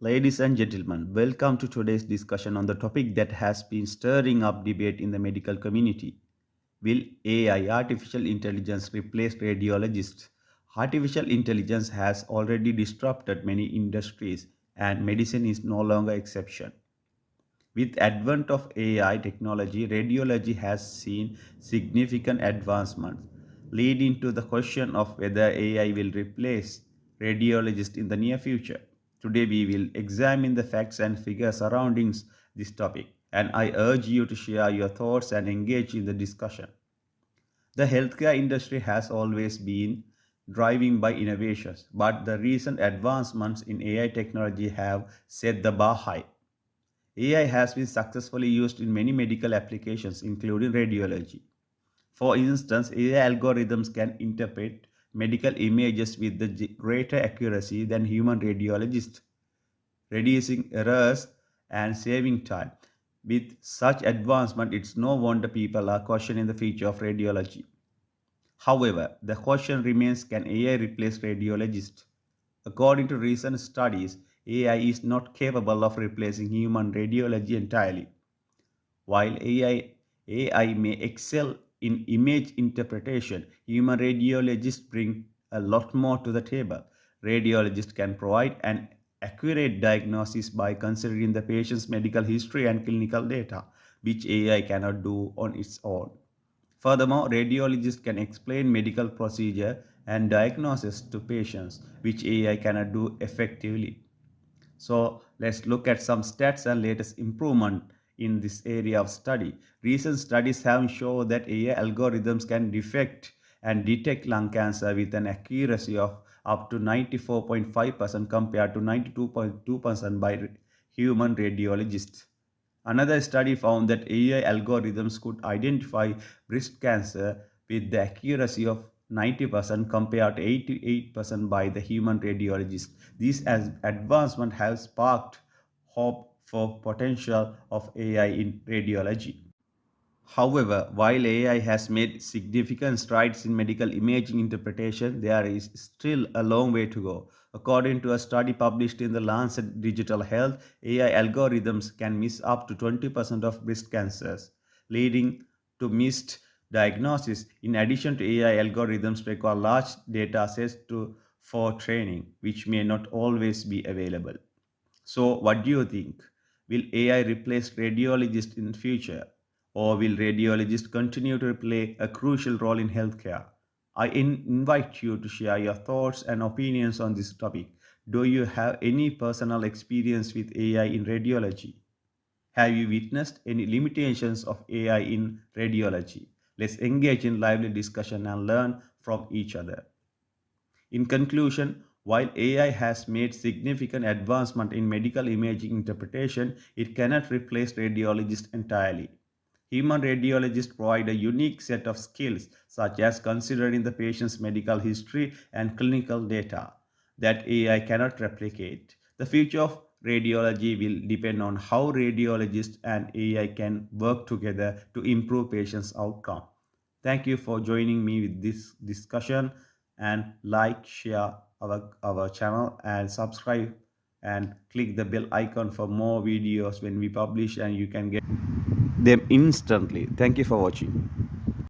Ladies and gentlemen, welcome to today's discussion on the topic that has been stirring up debate in the medical community. Will AI, artificial intelligence, replace radiologists? Artificial intelligence has already disrupted many industries and medicine is no longer exception. With advent of AI technology, radiology has seen significant advancements, leading to the question of whether AI will replace radiologists in the near future. Today we will examine the facts and figures surrounding this topic, and I urge you to share your thoughts and engage in the discussion. The healthcare industry has always been driving by innovations, but the recent advancements in AI technology have set the bar high. AI has been successfully used in many medical applications, including radiology. For instance, AI algorithms can interpret medical images with greater accuracy than human radiologists, reducing errors and saving time. With such advancement, it's no wonder people are questioning the future of radiology. However, the question remains, can AI replace radiologists? According to recent studies, AI is not capable of replacing human radiology entirely. While AI may excel in image interpretation, human radiologists bring a lot more to the table. Radiologists can provide an accurate diagnosis by considering the patient's medical history and clinical data, which AI cannot do on its own. Furthermore, radiologists can explain medical procedure and diagnosis to patients, which AI cannot do effectively. So let's look at some stats and latest improvement in this area of study. Recent studies have shown that AI algorithms can detect and detect lung cancer with an accuracy of up to 94.5% compared to 92.2% by human radiologists. Another study found that AI algorithms could identify breast cancer with the accuracy of 90% compared to 88% by the human radiologist. These advancements have sparked hope for potential of AI in radiology. However, while AI has made significant strides in medical imaging interpretation, there is still a long way to go. According to a study published in the Lancet Digital Health, AI algorithms can miss up to 20% of breast cancers, leading to missed diagnosis. In addition to AI algorithms require large data sets for training, which may not always be available. So, what do you think? Will AI replace radiologists in the future? Or will radiologists continue to play a crucial role in healthcare? I invite you to share your thoughts and opinions on this topic. Do you have any personal experience with AI in radiology? Have you witnessed any limitations of AI in radiology? Let's engage in lively discussion and learn from each other. In conclusion, while AI has made significant advancement in medical imaging interpretation, it cannot replace radiologists entirely. Human radiologists provide a unique set of skills, such as considering the patient's medical history and clinical data, that AI cannot replicate. The future of radiology will depend on how radiologists and AI can work together to improve patients' outcome. Thank you for joining me with this discussion, and like, share our channel and subscribe and click the bell icon for more videos when we publish, and you can get them instantly. Thank you for watching.